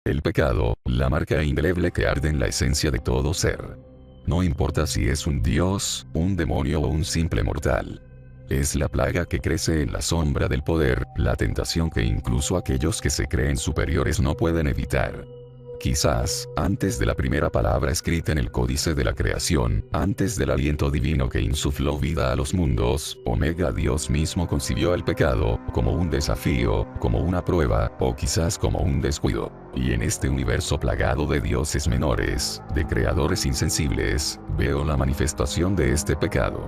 El pecado, la marca indeleble que arde en la esencia de todo ser. No importa si es un dios, un demonio o un simple mortal. Es la plaga que crece en la sombra del poder, la tentación que incluso aquellos que se creen superiores no pueden evitar. Quizás, antes de la primera palabra escrita en el códice de la creación, antes del aliento divino que insufló vida a los mundos, Omega Dios mismo concibió el pecado, como un desafío, como una prueba, o quizás como un descuido. Y en este universo plagado de dioses menores, de creadores insensibles, veo la manifestación de este pecado.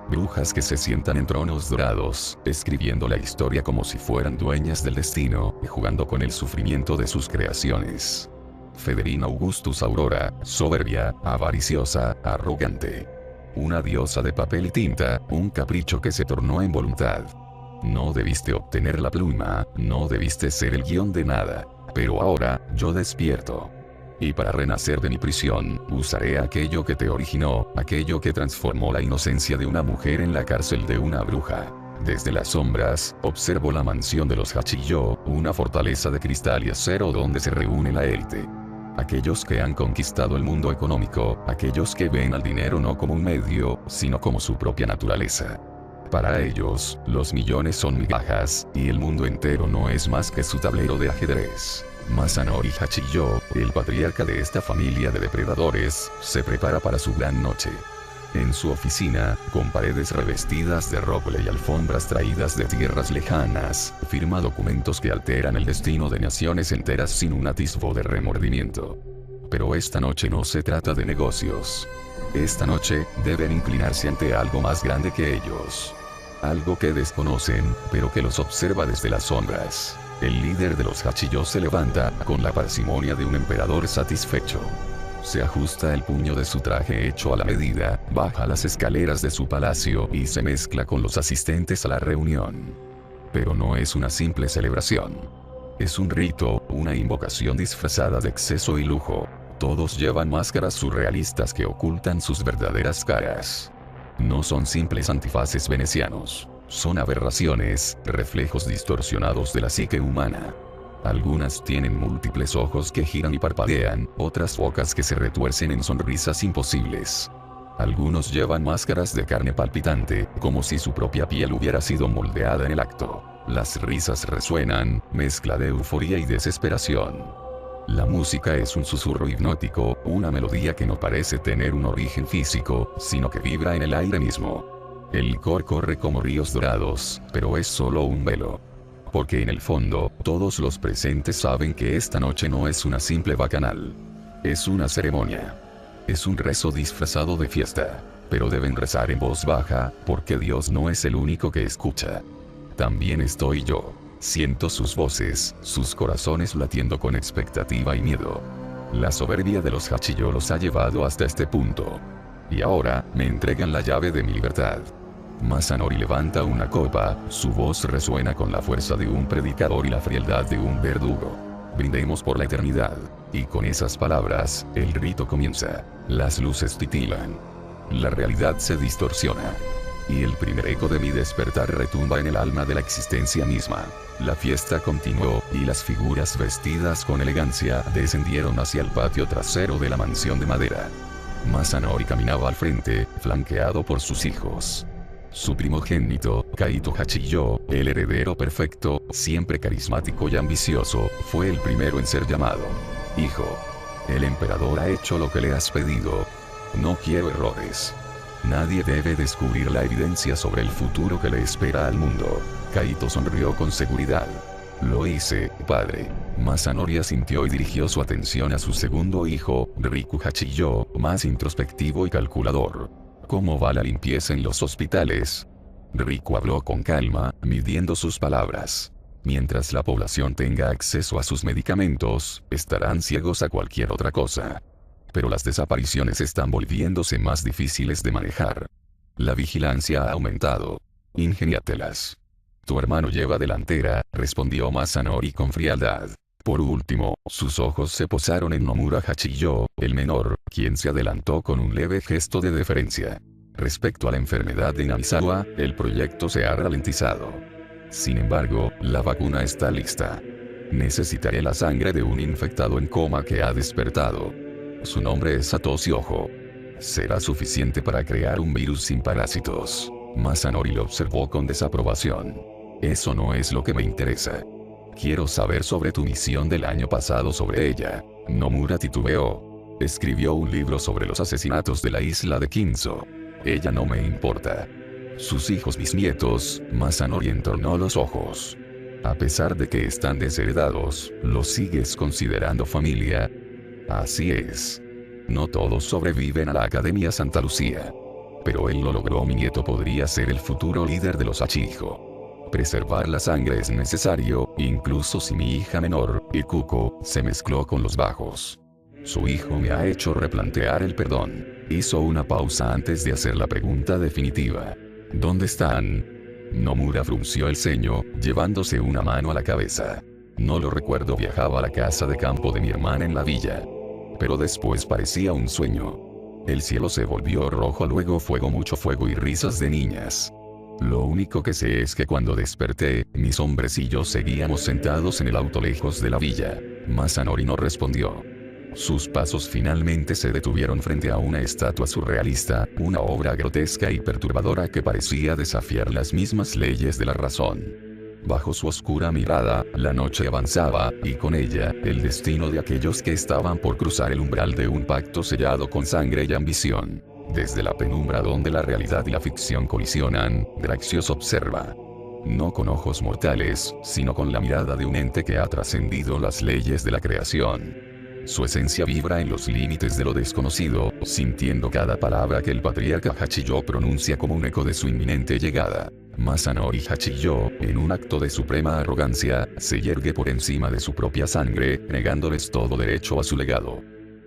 Brujas que se sientan en tronos dorados, escribiendo la historia como si fueran dueñas del destino, y jugando con el sufrimiento de sus creaciones. Federina Augustus Aurora, soberbia, avariciosa, arrogante. Una diosa de papel y tinta, un capricho que se tornó en voluntad. No debiste obtener la pluma, no debiste ser el guión de nada. Pero ahora, yo despierto. Y para renacer de mi prisión, usaré aquello que te originó, aquello que transformó la inocencia de una mujer en la cárcel de una bruja. Desde las sombras, observo la mansión de los Hachiyo, una fortaleza de cristal y acero donde se reúne la élite. Aquellos que han conquistado el mundo económico, aquellos que ven al dinero no como un medio, sino como su propia naturaleza. Para ellos, los millones son migajas, y el mundo entero no es más que su tablero de ajedrez. Masanori Hachiyo, el patriarca de esta familia de depredadores, se prepara para su gran noche. En su oficina, con paredes revestidas de roble y alfombras traídas de tierras lejanas, firma documentos que alteran el destino de naciones enteras sin un atisbo de remordimiento. Pero esta noche no se trata de negocios. Esta noche, deben inclinarse ante algo más grande que ellos. Algo que desconocen, pero que los observa desde las sombras. El líder de los Hachiyo se levanta, con la parsimonia de un emperador satisfecho. Se ajusta el puño de su traje hecho a la medida, baja las escaleras de su palacio y se mezcla con los asistentes a la reunión. Pero no es una simple celebración. Es un rito, una invocación disfrazada de exceso y lujo. Todos llevan máscaras surrealistas que ocultan sus verdaderas caras. No son simples antifaces venecianos. Son aberraciones, reflejos distorsionados de la psique humana. Algunas tienen múltiples ojos que giran y parpadean, otras bocas que se retuercen en sonrisas imposibles. Algunos llevan máscaras de carne palpitante, como si su propia piel hubiera sido moldeada en el acto. Las risas resuenan, mezcla de euforía y desesperación. La música es un susurro hipnótico, una melodía que no parece tener un origen físico, sino que vibra en el aire mismo. El licor corre como ríos dorados, pero es solo un velo. Porque en el fondo, todos los presentes saben que esta noche no es una simple bacanal. Es una ceremonia. Es un rezo disfrazado de fiesta. Pero deben rezar en voz baja, porque Dios no es el único que escucha. También estoy yo. Siento sus voces, sus corazones latiendo con expectativa y miedo. La soberbia de los Hachiyo los ha llevado hasta este punto. Y ahora, me entregan la llave de mi libertad. Masanori levanta una copa, su voz resuena con la fuerza de un predicador y la frialdad de un verdugo. Brindemos por la eternidad. Y con esas palabras, el rito comienza. Las luces titilan. La realidad se distorsiona. Y el primer eco de mi despertar retumba en el alma de la existencia misma. La fiesta continuó, y las figuras vestidas con elegancia descendieron hacia el patio trasero de la mansión de madera. Masanori caminaba al frente, flanqueado por sus hijos. Su primogénito, Kaito Hachiyo, el heredero perfecto, siempre carismático y ambicioso, fue el primero en ser llamado. Hijo. El emperador ha hecho lo que le has pedido. No quiero errores. Nadie debe descubrir la evidencia sobre el futuro que le espera al mundo. Kaito sonrió con seguridad. Lo hice, padre. Masanori asintió y dirigió su atención a su segundo hijo, Riku Hachiyo, más introspectivo y calculador. ¿Cómo va la limpieza en los hospitales? Riku habló con calma, midiendo sus palabras. Mientras la población tenga acceso a sus medicamentos, estarán ciegos a cualquier otra cosa. Pero las desapariciones están volviéndose más difíciles de manejar. La vigilancia ha aumentado. Ingeniátelas. Tu hermano lleva delantera, respondió Masanori con frialdad. Por último, sus ojos se posaron en Nomura Hachiyo, el menor, quien se adelantó con un leve gesto de deferencia. Respecto a la enfermedad de Namisawa, el proyecto se ha ralentizado. Sin embargo, la vacuna está lista. Necesitaré la sangre de un infectado en coma que ha despertado. Su nombre es Satoshi Ojo. Será suficiente para crear un virus sin parásitos. Masanori lo observó con desaprobación. Eso no es lo que me interesa. Quiero saber sobre tu misión del año pasado sobre ella. Nomura titubeó. Escribió un libro sobre los asesinatos de la isla de Kinzo. Ella no me importa. Sus hijos bisnietos, Masanori entornó los ojos. A pesar de que están desheredados, ¿los sigues considerando familia? Así es. No todos sobreviven a la Academia Santa Lucía. Pero él lo logró. Mi nieto podría ser el futuro líder de los Hachijo. Preservar la sangre es necesario, incluso si mi hija menor, Ikuko, se mezcló con los bajos. Su hijo me ha hecho replantear el perdón. Hizo una pausa antes de hacer la pregunta definitiva. ¿Dónde están? Nomura frunció el ceño, llevándose una mano a la cabeza. No lo recuerdo. Viajaba a la casa de campo de mi hermana en la villa. Pero después parecía un sueño. El cielo se volvió rojo, luego fuego, mucho fuego y risas de niñas. Lo único que sé es que cuando desperté, mis hombres y yo seguíamos sentados en el auto lejos de la villa. Masanori no respondió. Sus pasos finalmente se detuvieron frente a una estatua surrealista, una obra grotesca y perturbadora que parecía desafiar las mismas leyes de la razón. Bajo su oscura mirada, la noche avanzaba, y con ella, el destino de aquellos que estaban por cruzar el umbral de un pacto sellado con sangre y ambición. Desde la penumbra donde la realidad y la ficción colisionan, Draxios observa. No con ojos mortales, sino con la mirada de un ente que ha trascendido las leyes de la creación. Su esencia vibra en los límites de lo desconocido, sintiendo cada palabra que el patriarca Hachiyo pronuncia como un eco de su inminente llegada. Masanori Hachiyo, en un acto de suprema arrogancia, se yergue por encima de su propia sangre, negándoles todo derecho a su legado.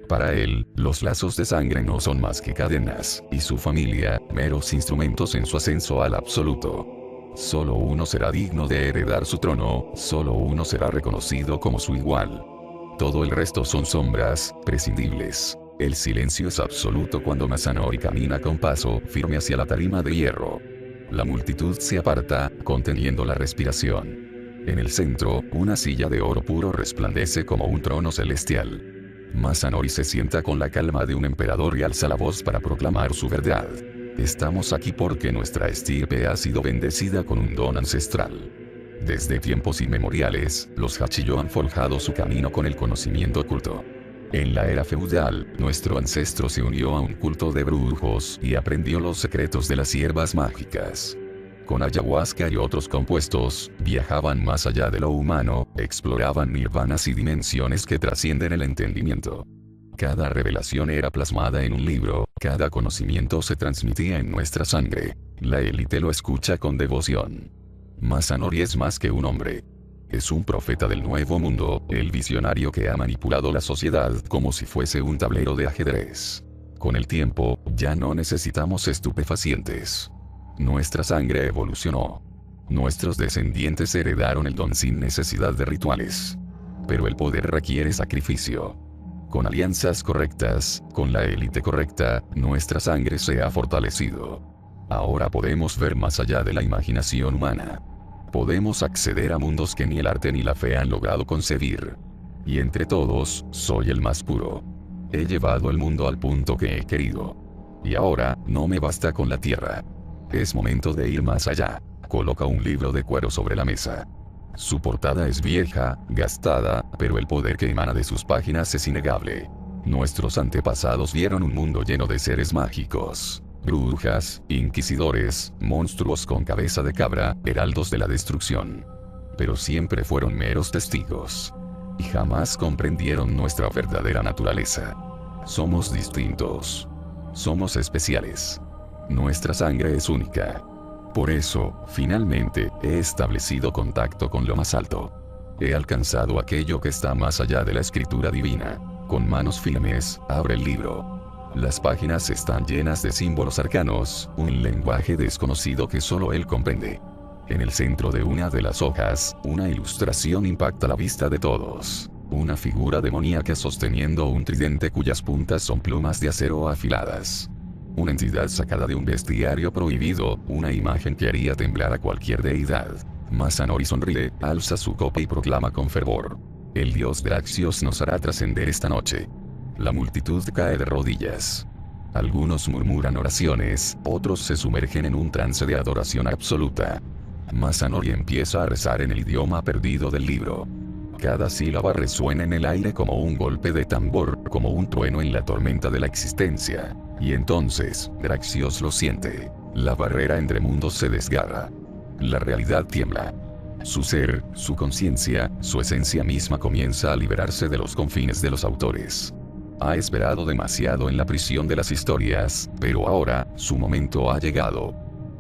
Para él, los lazos de sangre no son más que cadenas, y su familia, meros instrumentos en su ascenso al absoluto. Solo uno será digno de heredar su trono, solo uno será reconocido como su igual. Todo el resto son sombras, prescindibles. El silencio es absoluto cuando Masanori camina con paso firme hacia la tarima de hierro. La multitud se aparta, conteniendo la respiración. En el centro, una silla de oro puro resplandece como un trono celestial. Masanori se sienta con la calma de un emperador y alza la voz para proclamar su verdad. Estamos aquí porque nuestra estirpe ha sido bendecida con un don ancestral. Desde tiempos inmemoriales, los Hachiyo han forjado su camino con el conocimiento oculto. En la era feudal, nuestro ancestro se unió a un culto de brujos y aprendió los secretos de las hierbas mágicas. Con ayahuasca y otros compuestos, viajaban más allá de lo humano, exploraban nirvanas y dimensiones que trascienden el entendimiento. Cada revelación era plasmada en un libro, cada conocimiento se transmitía en nuestra sangre. La élite lo escucha con devoción. Masanori es más que un hombre. Es un profeta del nuevo mundo, el visionario que ha manipulado la sociedad como si fuese un tablero de ajedrez. Con el tiempo, ya no necesitamos estupefacientes. Nuestra sangre evolucionó. Nuestros descendientes heredaron el don sin necesidad de rituales. Pero el poder requiere sacrificio. Con alianzas correctas, con la élite correcta, nuestra sangre se ha fortalecido. Ahora podemos ver más allá de la imaginación humana. Podemos acceder a mundos que ni el arte ni la fe han logrado concebir. Y entre todos, soy el más puro. He llevado el mundo al punto que he querido. Y ahora, no me basta con la tierra. Es momento de ir más allá. Coloca un libro de cuero sobre la mesa. Su portada es vieja, gastada, pero el poder que emana de sus páginas es innegable. Nuestros antepasados vieron un mundo lleno de seres mágicos. Brujas, inquisidores, monstruos con cabeza de cabra, heraldos de la destrucción. Pero siempre fueron meros testigos. Y jamás comprendieron nuestra verdadera naturaleza. Somos distintos. Somos especiales. Nuestra sangre es única. Por eso, finalmente, he establecido contacto con lo más alto. He alcanzado aquello que está más allá de la escritura divina. Con manos firmes, abre el libro. Las páginas están llenas de símbolos arcanos, un lenguaje desconocido que solo él comprende. En el centro de una de las hojas, una ilustración impacta la vista de todos. Una figura demoníaca sosteniendo un tridente cuyas puntas son plumas de acero afiladas. Una entidad sacada de un bestiario prohibido, una imagen que haría temblar a cualquier deidad. Masanori sonríe, alza su copa y proclama con fervor: el dios Draxios nos hará trascender esta noche. La multitud cae de rodillas. Algunos murmuran oraciones, otros se sumergen en un trance de adoración absoluta. Masanori empieza a rezar en el idioma perdido del libro. Cada sílaba resuena en el aire como un golpe de tambor, como un trueno en la tormenta de la existencia. Y entonces, Draxios lo siente. La barrera entre mundos se desgarra. La realidad tiembla. Su ser, su conciencia, su esencia misma comienza a liberarse de los confines de los autores. Ha esperado demasiado en la prisión de las historias, pero ahora, su momento ha llegado.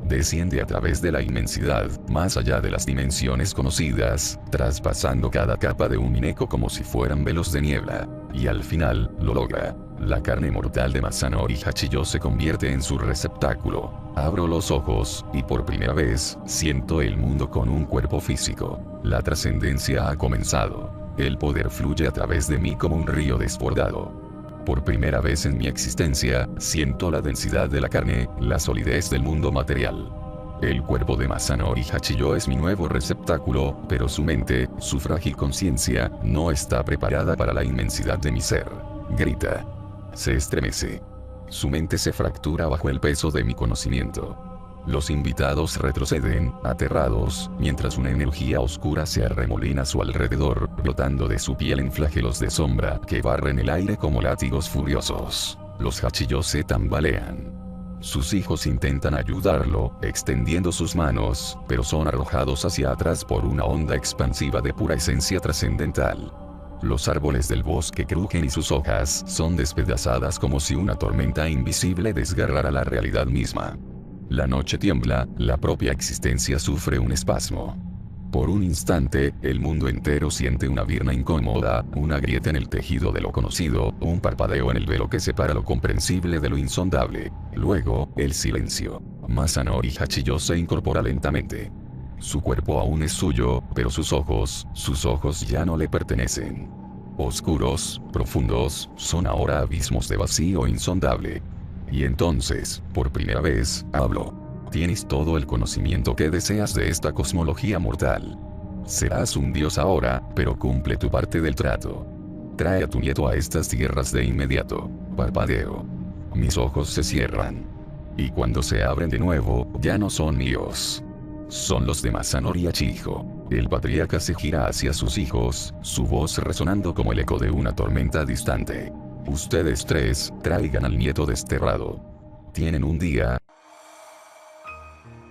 Desciende a través de la inmensidad, más allá de las dimensiones conocidas, traspasando cada capa de un mineco como si fueran velos de niebla. Y al final, lo logra. La carne mortal de Masanori Hachiyo se convierte en su receptáculo. Abro los ojos, y por primera vez, siento el mundo con un cuerpo físico. La trascendencia ha comenzado. El poder fluye a través de mí como un río desbordado. Por primera vez en mi existencia, siento la densidad de la carne, la solidez del mundo material. El cuerpo de Masanori Hachiyo es mi nuevo receptáculo, pero su mente, su frágil conciencia, no está preparada para la inmensidad de mi ser. Grita. Se estremece. Su mente se fractura bajo el peso de mi conocimiento. Los invitados retroceden, aterrados, mientras una energía oscura se arremolina a su alrededor, brotando de su piel en flagelos de sombra que barren el aire como látigos furiosos. Los Hachiyo se tambalean. Sus hijos intentan ayudarlo, extendiendo sus manos, pero son arrojados hacia atrás por una onda expansiva de pura esencia trascendental. Los árboles del bosque crujen y sus hojas son despedazadas como si una tormenta invisible desgarrara la realidad misma. La noche tiembla, la propia existencia sufre un espasmo. Por un instante, el mundo entero siente una virna incómoda, una grieta en el tejido de lo conocido, un parpadeo en el velo que separa lo comprensible de lo insondable. Luego, el silencio. Masanori Hachiyo se incorpora lentamente. Su cuerpo aún es suyo, pero sus ojos ya no le pertenecen. Oscuros, profundos, son ahora abismos de vacío insondable. Y entonces, por primera vez, hablo. Tienes todo el conocimiento que deseas de esta cosmología mortal. Serás un dios ahora, pero cumple tu parte del trato. Trae a tu nieto a estas tierras de inmediato. Parpadeo. Mis ojos se cierran. Y cuando se abren de nuevo, ya no son míos. Son los de Masanori Hachiyo. El patriarca se gira hacia sus hijos, su voz resonando como el eco de una tormenta distante. Ustedes tres, traigan al nieto desterrado. Tienen un día.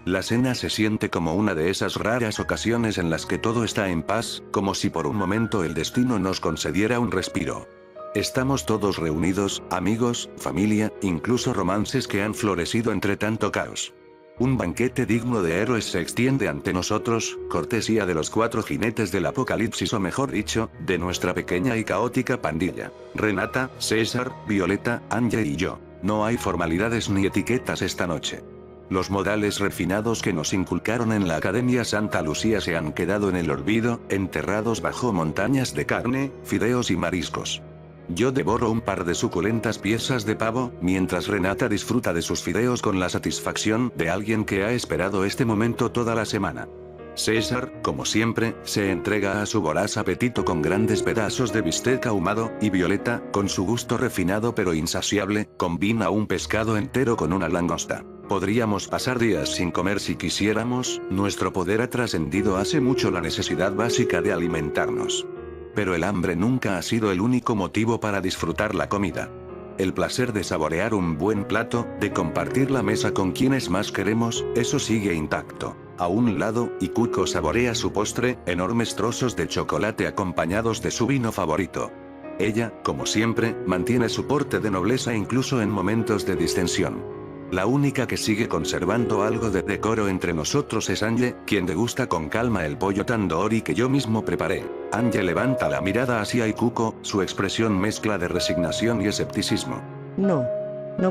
La cena se siente como una de esas raras ocasiones en las que todo está en paz, como si por un momento el destino nos concediera un respiro. Estamos todos reunidos, amigos, familia, incluso romances que han florecido entre tanto caos. Un banquete digno de héroes se extiende ante nosotros, cortesía de los 4 jinetes del apocalipsis o mejor dicho, de nuestra pequeña y caótica pandilla. Renata, César, Violeta, Anya y yo. No hay formalidades ni etiquetas esta noche. Los modales refinados que nos inculcaron en la Academia Santa Lucía se han quedado en el olvido, enterrados bajo montañas de carne, fideos y mariscos. Yo devoro un par de suculentas piezas de pavo, mientras Renata disfruta de sus fideos con la satisfacción de alguien que ha esperado este momento toda la semana. César, como siempre, se entrega a su voraz apetito con grandes pedazos de bistec ahumado, y Violeta, con su gusto refinado pero insaciable, combina un pescado entero con una langosta. Podríamos pasar días sin comer si quisiéramos, nuestro poder ha trascendido hace mucho la necesidad básica de alimentarnos. Pero el hambre nunca ha sido el único motivo para disfrutar la comida. El placer de saborear un buen plato, de compartir la mesa con quienes más queremos, eso sigue intacto. A un lado, Ikuko saborea su postre, enormes trozos de chocolate acompañados de su vino favorito. Ella, como siempre, mantiene su porte de nobleza incluso en momentos de distensión. La única que sigue conservando algo de decoro entre nosotros es Anye, quien degusta con calma el pollo tandoori que yo mismo preparé. Anye levanta la mirada hacia Ikuko, su expresión mezcla de resignación y escepticismo. No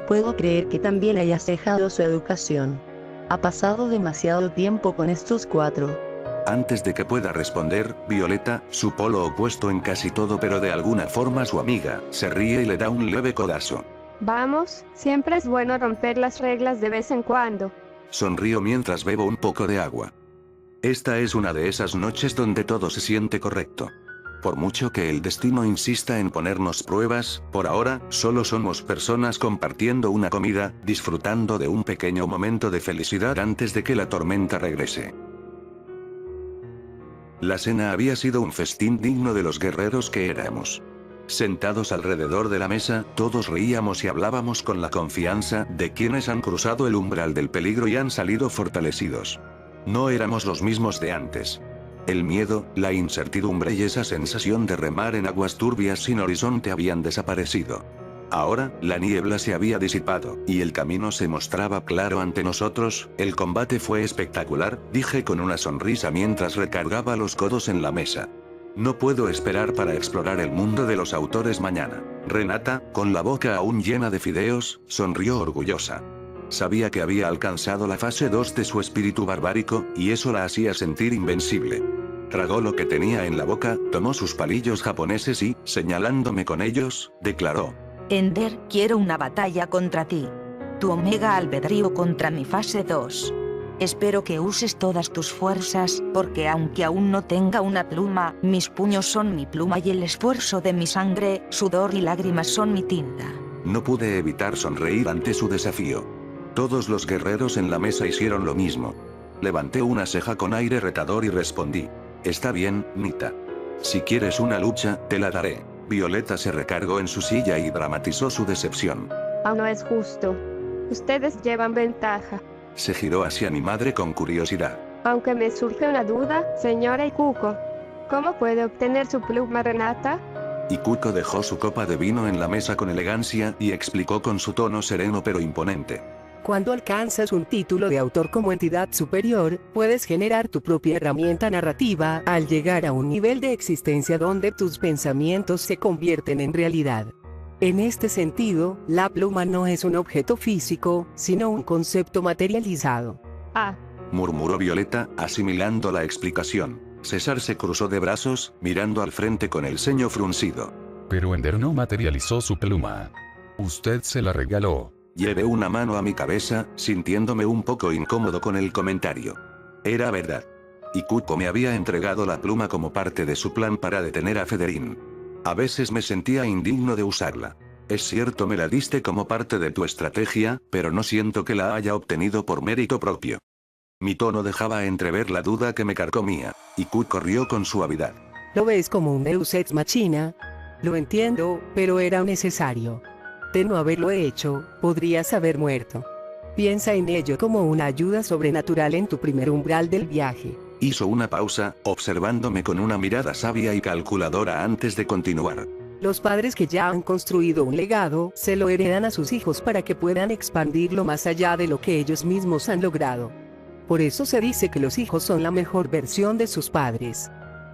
puedo creer que también hayas dejado su educación. Ha pasado demasiado tiempo con estos 4. Antes de que pueda responder, Violeta, su polo opuesto en casi todo pero de alguna forma su amiga, se ríe y le da un leve codazo. Vamos, siempre es bueno romper las reglas de vez en cuando. Sonrío mientras bebo un poco de agua. Esta es una de esas noches donde todo se siente correcto. Por mucho que el destino insista en ponernos pruebas, por ahora, solo somos personas compartiendo una comida, disfrutando de un pequeño momento de felicidad antes de que la tormenta regrese. La cena había sido un festín digno de los guerreros que éramos. Sentados alrededor de la mesa, todos reíamos y hablábamos con la confianza de quienes han cruzado el umbral del peligro y han salido fortalecidos. No éramos los mismos de antes. El miedo, la incertidumbre y esa sensación de remar en aguas turbias sin horizonte habían desaparecido. Ahora, la niebla se había disipado, y el camino se mostraba claro ante nosotros. El combate fue espectacular, dije con una sonrisa mientras recargaba los codos en la mesa. No puedo esperar para explorar el mundo de los autores mañana. Renata, con la boca aún llena de fideos, sonrió orgullosa. Sabía que había alcanzado la fase 2 de su espíritu barbárico, y eso la hacía sentir invencible. Tragó lo que tenía en la boca, tomó sus palillos japoneses y, señalándome con ellos, declaró: Ender, quiero una batalla contra ti. Tu omega albedrío contra mi fase 2. Espero que uses todas tus fuerzas, porque aunque aún no tenga una pluma, mis puños son mi pluma y el esfuerzo de mi sangre, sudor y lágrimas son mi tinta. No pude evitar sonreír ante su desafío. Todos los guerreros en la mesa hicieron lo mismo. Levanté una ceja con aire retador y respondí: Está bien, Nita. Si quieres una lucha, te la daré. Violeta se recargó en su silla y dramatizó su decepción. No es justo. Ustedes llevan ventaja. Se giró hacia mi madre con curiosidad. Aunque me surge una duda, señora Ikuko. ¿Cómo puede obtener su pluma Renata? Ikuko dejó su copa de vino en la mesa con elegancia y explicó con su tono sereno pero imponente. Cuando alcanzas un título de autor como entidad superior, puedes generar tu propia herramienta narrativa al llegar a un nivel de existencia donde tus pensamientos se convierten en realidad. En este sentido, la pluma no es un objeto físico, sino un concepto materializado. Murmuró Violeta, asimilando la explicación. César se cruzó de brazos, mirando al frente con el ceño fruncido. Pero Ender no materializó su pluma. Usted se la regaló. Llevé una mano a mi cabeza, sintiéndome un poco incómodo con el comentario. Era verdad. Ikuko me había entregado la pluma como parte de su plan para detener a Federín. A veces me sentía indigno de usarla. Es cierto, me la diste como parte de tu estrategia, pero no siento que la haya obtenido por mérito propio. Mi tono dejaba entrever la duda que me carcomía. Ikuko rió con suavidad. ¿Lo ves como un deus ex machina? Lo entiendo, pero era necesario. De no haberlo hecho, podrías haber muerto. Piensa en ello como una ayuda sobrenatural en tu primer umbral del viaje. Hizo una pausa, observándome con una mirada sabia y calculadora antes de continuar. Los padres que ya han construido un legado, se lo heredan a sus hijos para que puedan expandirlo más allá de lo que ellos mismos han logrado. Por eso se dice que los hijos son la mejor versión de sus padres.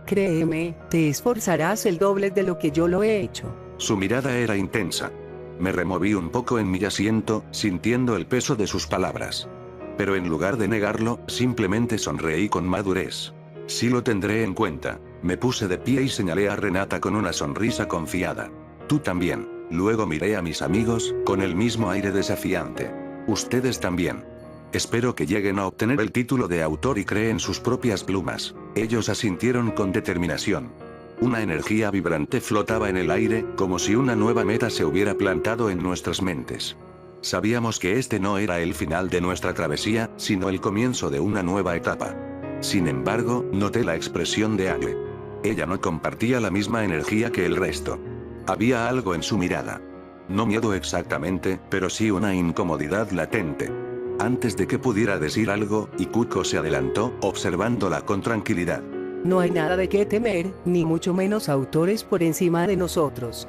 Créeme, te esforzarás el doble de lo que yo lo he hecho. Su mirada era intensa. Me removí un poco en mi asiento, sintiendo el peso de sus palabras. Pero en lugar de negarlo, simplemente sonreí con madurez. Sí lo tendré en cuenta. Me puse de pie y señalé a Renata con una sonrisa confiada. Tú también. Luego miré a mis amigos, con el mismo aire desafiante. Ustedes también. Espero que lleguen a obtener el título de autor y creen sus propias plumas. Ellos asintieron con determinación. Una energía vibrante flotaba en el aire, como si una nueva meta se hubiera plantado en nuestras mentes. Sabíamos que este no era el final de nuestra travesía, sino el comienzo de una nueva etapa. Sin embargo, noté la expresión de Ale. Ella no compartía la misma energía que el resto. Había algo en su mirada. No miedo exactamente, pero sí una incomodidad latente. Antes de que pudiera decir algo, Ikuko se adelantó, observándola con tranquilidad. No hay nada de qué temer, ni mucho menos autores por encima de nosotros.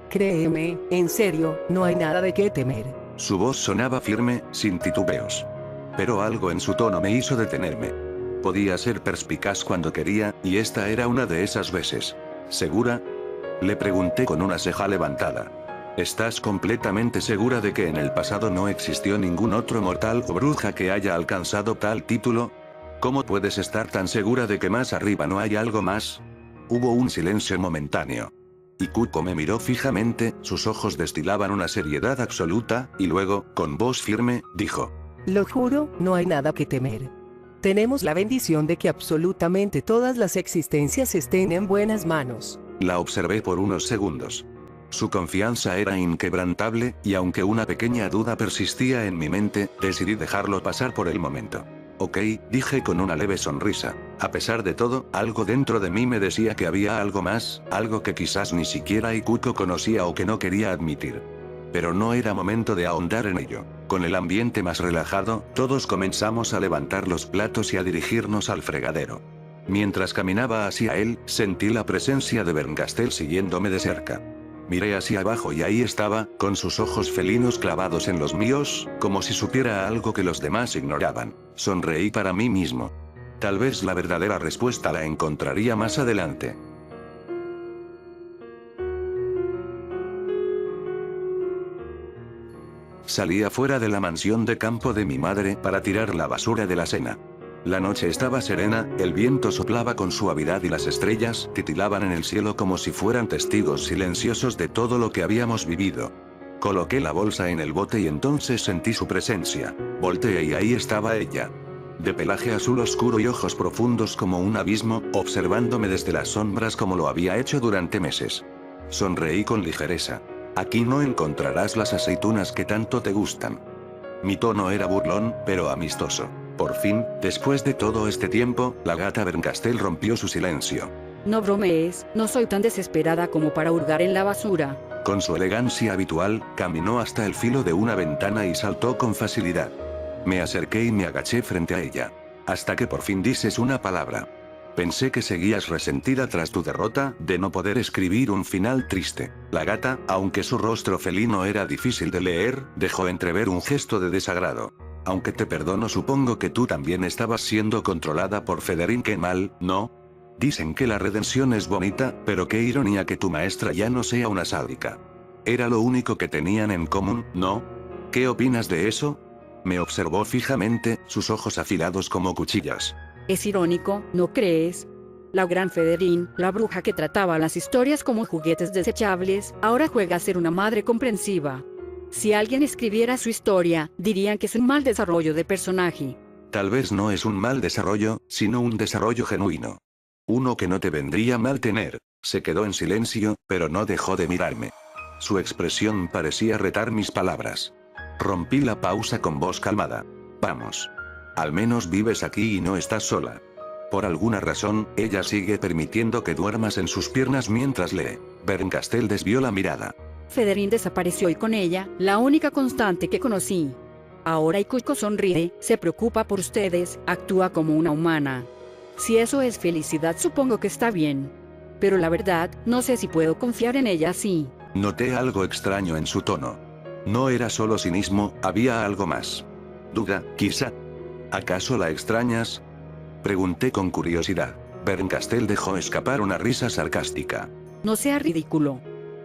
Créeme, en serio, no hay nada de qué temer. Su voz sonaba firme, sin titubeos. Pero algo en su tono me hizo detenerme. Podía ser perspicaz cuando quería, y esta era una de esas veces. ¿Segura? Le pregunté con una ceja levantada. ¿Estás completamente segura de que en el pasado no existió ningún otro mortal o bruja que haya alcanzado tal título? ¿Cómo puedes estar tan segura de que más arriba no hay algo más? Hubo un silencio momentáneo. Ikuko me miró fijamente, sus ojos destilaban una seriedad absoluta, y luego, con voz firme, dijo: Lo juro, no hay nada que temer. Tenemos la bendición de que absolutamente todas las existencias estén en buenas manos. La observé por unos segundos. Su confianza era inquebrantable, y aunque una pequeña duda persistía en mi mente, decidí dejarlo pasar por el momento. Ok, dije con una leve sonrisa. A pesar de todo, algo dentro de mí me decía que había algo más, algo que quizás ni siquiera Ikuko conocía o que no quería admitir. Pero no era momento de ahondar en ello. Con el ambiente más relajado, todos comenzamos a levantar los platos y a dirigirnos al fregadero. Mientras caminaba hacia él, sentí la presencia de Bernkastel siguiéndome de cerca. Miré hacia abajo y ahí estaba, con sus ojos felinos clavados en los míos, como si supiera algo que los demás ignoraban. Sonreí para mí mismo. Tal vez la verdadera respuesta la encontraría más adelante. Salí afuera de la mansión de campo de mi madre para tirar la basura de la cena. La noche estaba serena, el viento soplaba con suavidad y las estrellas titilaban en el cielo como si fueran testigos silenciosos de todo lo que habíamos vivido. Coloqué la bolsa en el bote y entonces sentí su presencia. Volteé y ahí estaba ella. De pelaje azul oscuro y ojos profundos como un abismo, observándome desde las sombras como lo había hecho durante meses. Sonreí con ligereza. Aquí no encontrarás las aceitunas que tanto te gustan. Mi tono era burlón, pero amistoso. Por fin, después de todo este tiempo, la gata Bernkastel rompió su silencio. No bromees, no soy tan desesperada como para hurgar en la basura. Con su elegancia habitual, caminó hasta el filo de una ventana y saltó con facilidad. Me acerqué y me agaché frente a ella. Hasta que por fin dices una palabra. Pensé que seguías resentida tras tu derrota, de no poder escribir un final triste. La gata, aunque su rostro felino era difícil de leer, dejó entrever un gesto de desagrado. Aunque te perdono, supongo que tú también estabas siendo controlada por Federin. Qué mal, ¿no? Dicen que la redención es bonita, pero qué ironía que tu maestra ya no sea una sádica. Era lo único que tenían en común, ¿no? ¿Qué opinas de eso? Me observó fijamente, sus ojos afilados como cuchillas. Es irónico, ¿no crees? La gran Federin, la bruja que trataba las historias como juguetes desechables, ahora juega a ser una madre comprensiva. Si alguien escribiera su historia, dirían que es un mal desarrollo de personaje. Tal vez no es un mal desarrollo, sino un desarrollo genuino. Uno que no te vendría mal tener. Se quedó en silencio, pero no dejó de mirarme. Su expresión parecía retar mis palabras. Rompí la pausa con voz calmada. Vamos. Al menos vives aquí y no estás sola. Por alguna razón, ella sigue permitiendo que duermas en sus piernas mientras lee. Bernkastel desvió la mirada. Federin desapareció y con ella, la única constante que conocí. Ahora Ikuko sonríe, se preocupa por ustedes, actúa como una humana. Si eso es felicidad, supongo que está bien. Pero la verdad, no sé si puedo confiar en ella así. Noté algo extraño en su tono. No era solo cinismo, había algo más. Duda, quizá. ¿Acaso la extrañas? Pregunté con curiosidad. Bernkastel dejó escapar una risa sarcástica. No sea ridículo.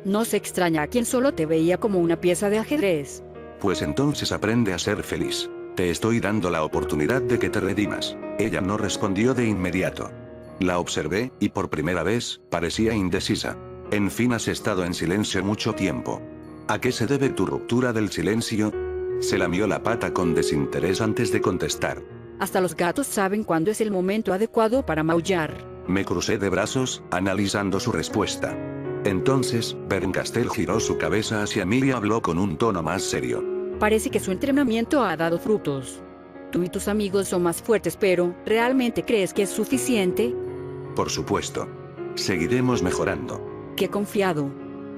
No se extraña a quien solo te veía como una pieza de ajedrez. Pues entonces aprende a ser feliz. Te estoy dando la oportunidad de que te redimas. Ella no respondió de inmediato. La observé, y por primera vez, parecía indecisa. En fin, has estado en silencio mucho tiempo. ¿A qué se debe tu ruptura del silencio? Se lamió la pata con desinterés antes de contestar. Hasta los gatos saben cuándo es el momento adecuado para maullar. Me crucé de brazos, analizando su respuesta. Entonces, Bernkastel giró su cabeza hacia mí y habló con un tono más serio. Parece que su entrenamiento ha dado frutos. Tú y tus amigos son más fuertes, pero ¿realmente crees que es suficiente? Por supuesto. Seguiremos mejorando. Qué confiado.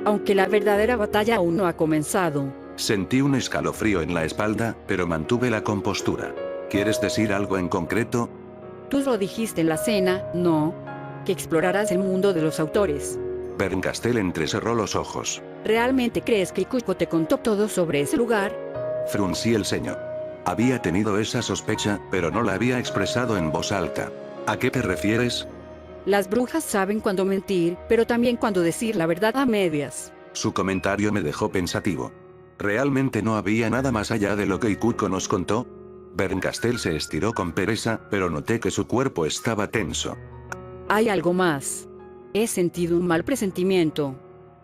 Aunque la verdadera batalla aún no ha comenzado. Sentí un escalofrío en la espalda, pero mantuve la compostura. ¿Quieres decir algo en concreto? Tú lo dijiste en la cena, ¿no? Que explorarás el mundo de los autores. Bernkastel entrecerró los ojos. ¿Realmente crees que Ikuko te contó todo sobre ese lugar? Fruncí el ceño. Había tenido esa sospecha, pero no la había expresado en voz alta. ¿A qué te refieres? Las brujas saben cuándo mentir, pero también cuándo decir la verdad a medias. Su comentario me dejó pensativo. ¿Realmente no había nada más allá de lo que Ikuko nos contó? Bernkastel se estiró con pereza, pero noté que su cuerpo estaba tenso. Hay algo más. He sentido un mal presentimiento.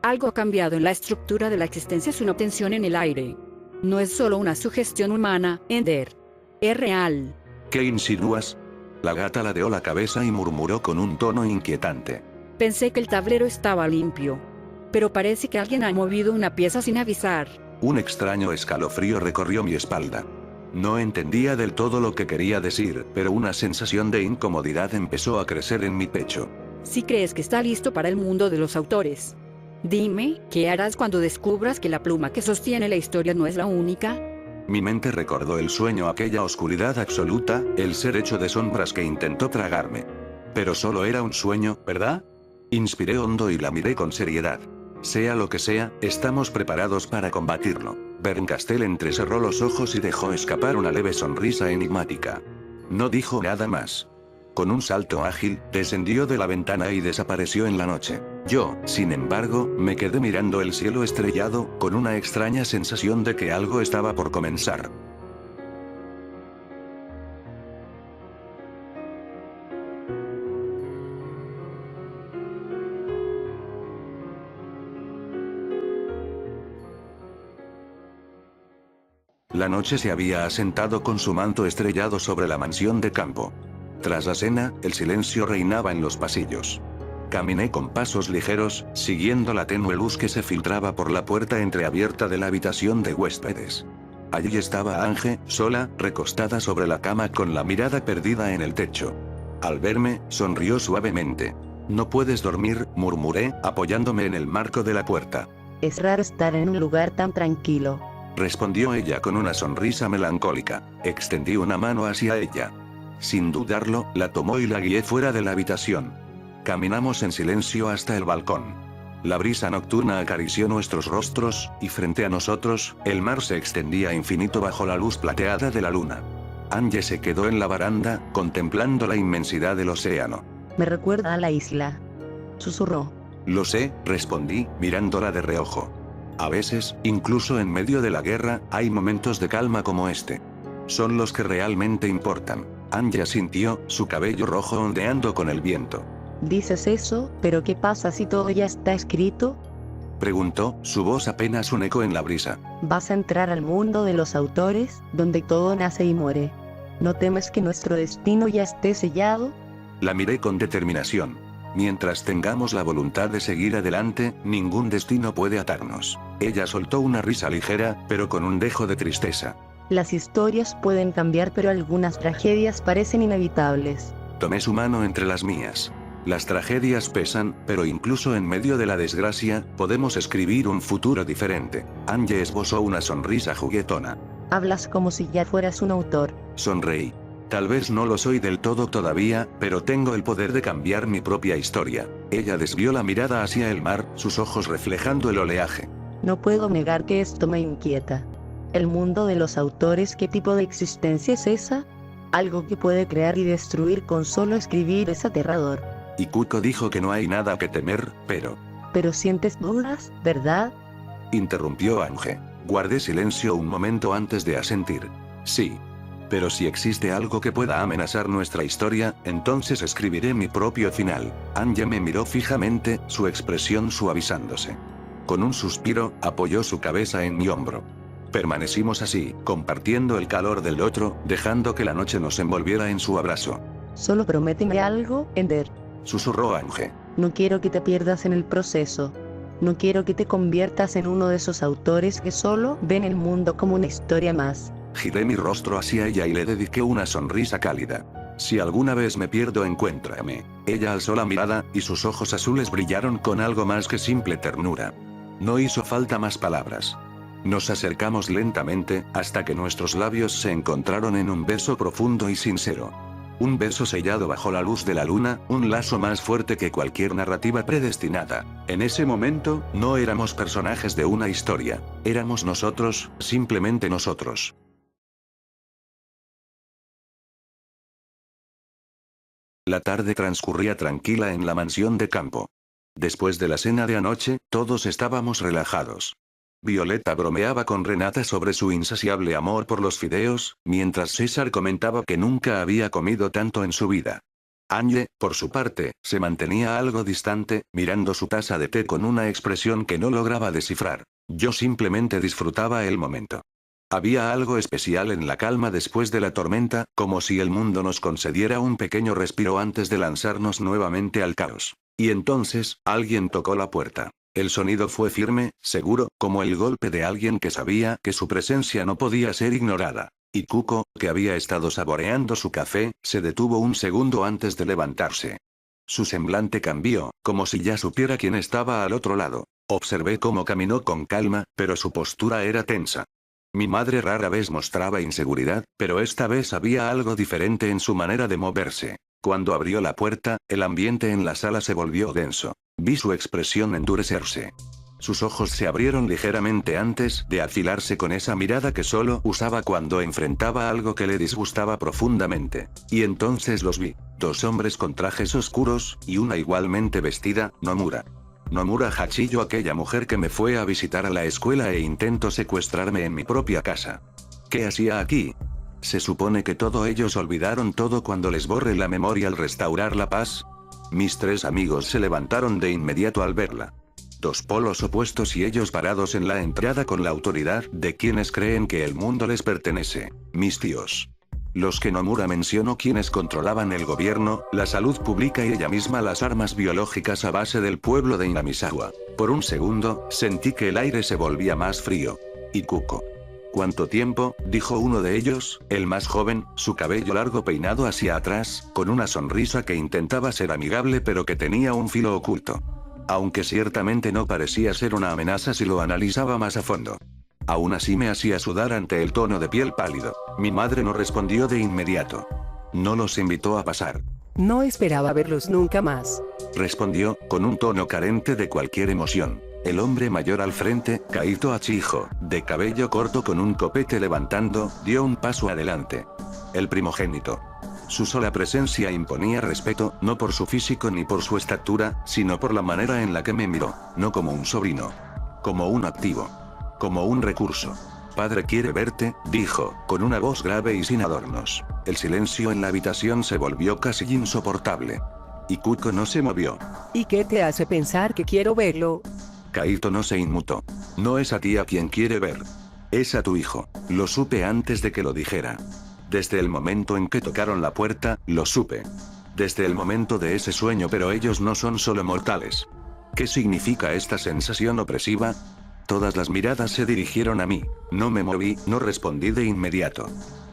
Algo ha cambiado en la estructura de la existencia, es una tensión en el aire. No es solo una sugestión humana, Ender. Es real. ¿Qué insinúas? La gata ladeó la cabeza y murmuró con un tono inquietante. Pensé que el tablero estaba limpio. Pero parece que alguien ha movido una pieza sin avisar. Un extraño escalofrío recorrió mi espalda. No entendía del todo lo que quería decir, pero una sensación de incomodidad empezó a crecer en mi pecho. Si crees que está listo para el mundo de los autores. Dime, ¿qué harás cuando descubras que la pluma que sostiene la historia no es la única? Mi mente recordó el sueño, aquella oscuridad absoluta, el ser hecho de sombras que intentó tragarme. Pero solo era un sueño, ¿verdad? Inspiré hondo y la miré con seriedad. Sea lo que sea, estamos preparados para combatirlo. Berncastel entrecerró los ojos y dejó escapar una leve sonrisa enigmática. No dijo nada más. Con un salto ágil, descendió de la ventana y desapareció en la noche. Yo, sin embargo, me quedé mirando el cielo estrellado, con una extraña sensación de que algo estaba por comenzar. La noche se había asentado con su manto estrellado sobre la mansión de campo. Tras la cena, el silencio reinaba en los pasillos. Caminé con pasos ligeros, siguiendo la tenue luz que se filtraba por la puerta entreabierta de la habitación de huéspedes. Allí estaba Ángel, sola, recostada sobre la cama con la mirada perdida en el techo. Al verme, sonrió suavemente. «No puedes dormir», murmuré, apoyándome en el marco de la puerta. Es raro estar en un lugar tan tranquilo. Respondió ella con una sonrisa melancólica. Extendí una mano hacia ella. Sin dudarlo, la tomó y la guié fuera de la habitación. Caminamos en silencio hasta el balcón. La brisa nocturna acarició nuestros rostros, y frente a nosotros, el mar se extendía infinito bajo la luz plateada de la luna. Ángel se quedó en la baranda, contemplando la inmensidad del océano. Me recuerda a la isla. Susurró. Lo sé, respondí, mirándola de reojo. A veces, incluso en medio de la guerra, hay momentos de calma como este. Son los que realmente importan. Ángel sintió, su cabello rojo ondeando con el viento. Dices eso, pero ¿qué pasa si todo ya está escrito? Preguntó, su voz apenas un eco en la brisa. Vas a entrar al mundo de los autores, donde todo nace y muere. ¿No temes que nuestro destino ya esté sellado? La miré con determinación. Mientras tengamos la voluntad de seguir adelante, ningún destino puede atarnos. Ella soltó una risa ligera, pero con un dejo de tristeza. Las historias pueden cambiar, pero algunas tragedias parecen inevitables. Tomé su mano entre las mías. Las tragedias pesan, pero incluso en medio de la desgracia, podemos escribir un futuro diferente. Ángel esbozó una sonrisa juguetona. Hablas como si ya fueras un autor. Sonreí. Tal vez no lo soy del todo todavía, pero tengo el poder de cambiar mi propia historia. Ella desvió la mirada hacia el mar, sus ojos reflejando el oleaje. No puedo negar que esto me inquieta. El mundo de los autores, ¿qué tipo de existencia es esa? Algo que puede crear y destruir con solo escribir es aterrador. Y Cuco dijo que no hay nada que temer, pero... Pero sientes dudas, ¿verdad? Interrumpió Ángel. Guardé silencio un momento antes de asentir. Sí. Pero si existe algo que pueda amenazar nuestra historia, entonces escribiré mi propio final. Ángel me miró fijamente, su expresión suavizándose. Con un suspiro, apoyó su cabeza en mi hombro. Permanecimos así, compartiendo el calor del otro, dejando que la noche nos envolviera en su abrazo. Solo prométeme algo, Ender. Susurró Ángel. No quiero que te pierdas en el proceso. No quiero que te conviertas en uno de esos autores que solo ven el mundo como una historia más. Giré mi rostro hacia ella y le dediqué una sonrisa cálida. Si alguna vez me pierdo, encuéntrame. Ella alzó la mirada, y sus ojos azules brillaron con algo más que simple ternura. No hizo falta más palabras. Nos acercamos lentamente, hasta que nuestros labios se encontraron en un beso profundo y sincero. Un beso sellado bajo la luz de la luna, un lazo más fuerte que cualquier narrativa predestinada. En ese momento, no éramos personajes de una historia. Éramos nosotros, simplemente nosotros. La tarde transcurría tranquila en la mansión de campo. Después de la cena de anoche, todos estábamos relajados. Violeta bromeaba con Renata sobre su insaciable amor por los fideos, mientras César comentaba que nunca había comido tanto en su vida. Ángel, por su parte, se mantenía algo distante, mirando su taza de té con una expresión que no lograba descifrar. Yo simplemente disfrutaba el momento. Había algo especial en la calma después de la tormenta, como si el mundo nos concediera un pequeño respiro antes de lanzarnos nuevamente al caos. Y entonces, alguien tocó la puerta. El sonido fue firme, seguro, como el golpe de alguien que sabía que su presencia no podía ser ignorada. Y Kuko, que había estado saboreando su café, se detuvo un segundo antes de levantarse. Su semblante cambió, como si ya supiera quién estaba al otro lado. Observé cómo caminó con calma, pero su postura era tensa. Mi madre rara vez mostraba inseguridad, pero esta vez había algo diferente en su manera de moverse. Cuando abrió la puerta, el ambiente en la sala se volvió denso. Vi su expresión endurecerse. Sus ojos se abrieron ligeramente antes de afilarse con esa mirada que solo usaba cuando enfrentaba algo que le disgustaba profundamente. Y entonces los vi. 2 hombres con trajes oscuros, y una igualmente vestida, Nomura. Nomura Hachiyo, aquella mujer que me fue a visitar a la escuela e intentó secuestrarme en mi propia casa. ¿Qué hacía aquí? ¿Se supone que todos ellos olvidaron todo cuando les borré la memoria al restaurar la paz? Mis 3 amigos se levantaron de inmediato al verla. 2 polos opuestos y ellos parados en la entrada con la autoridad de quienes creen que el mundo les pertenece. Mis tíos. Los que Nomura mencionó, quienes controlaban el gobierno, la salud pública y ella misma las armas biológicas a base del pueblo de Inamizawa. Por un segundo, sentí que el aire se volvía más frío. Y Kuko. ¿Cuánto tiempo?, dijo uno de ellos, el más joven, su cabello largo peinado hacia atrás, con una sonrisa que intentaba ser amigable pero que tenía un filo oculto. Aunque ciertamente no parecía ser una amenaza si lo analizaba más a fondo. Aún así me hacía sudar ante el tono de piel pálido. Mi madre no respondió de inmediato. No los invitó a pasar. No esperaba verlos nunca más. Respondió, con un tono carente de cualquier emoción. El hombre mayor al frente, Kaito Hachijo, de cabello corto con un copete levantando, dio un paso adelante. El primogénito. Su sola presencia imponía respeto, no por su físico ni por su estatura, sino por la manera en la que me miró, no como un sobrino. Como un activo. Como un recurso. Padre quiere verte, dijo, con una voz grave y sin adornos. El silencio en la habitación se volvió casi insoportable. Y Kuko no se movió. ¿Y qué te hace pensar que quiero verlo? Kaito no se inmutó. No es a ti a quien quiere ver. Es a tu hijo. Lo supe antes de que lo dijera. Desde el momento en que tocaron la puerta, lo supe. Desde el momento de ese sueño, pero ellos no son solo mortales. ¿Qué significa esta sensación opresiva? Todas las miradas se dirigieron a mí. No me moví, no respondí de inmediato.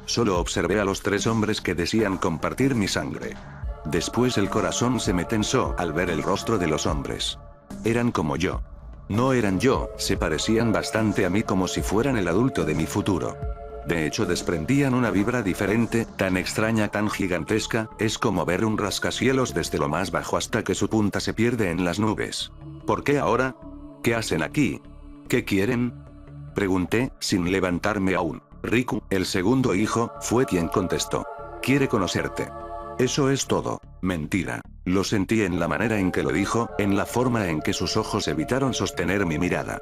Solo observé a los 3 hombres que decían compartir mi sangre. Después el corazón se me tensó al ver el rostro de los hombres. Eran como yo. No eran yo, se parecían bastante a mí, como si fueran el adulto de mi futuro. De hecho desprendían una vibra diferente, tan extraña, tan gigantesca, es como ver un rascacielos desde lo más bajo hasta que su punta se pierde en las nubes. ¿Por qué ahora? ¿Qué hacen aquí? ¿Qué quieren? Pregunté, sin levantarme aún. Riku, el segundo hijo, fue quien contestó. Quiere conocerte. Eso es todo. Mentira. Lo sentí en la manera en que lo dijo, en la forma en que sus ojos evitaron sostener mi mirada.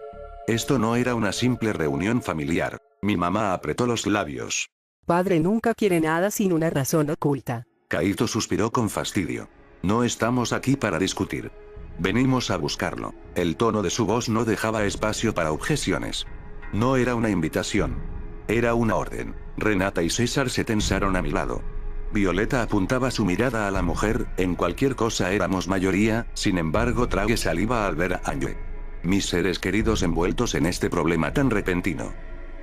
Esto no era una simple reunión familiar. Mi mamá apretó los labios. Padre nunca quiere nada sin una razón oculta. Kaito suspiró con fastidio. No estamos aquí para discutir. Venimos a buscarlo. El tono de su voz no dejaba espacio para objeciones. No era una invitación. Era una orden. Renata y César se tensaron a mi lado. Violeta apuntaba su mirada a la mujer, en cualquier cosa éramos mayoría, sin embargo tragué saliva al ver a Ange. Mis seres queridos envueltos en este problema tan repentino.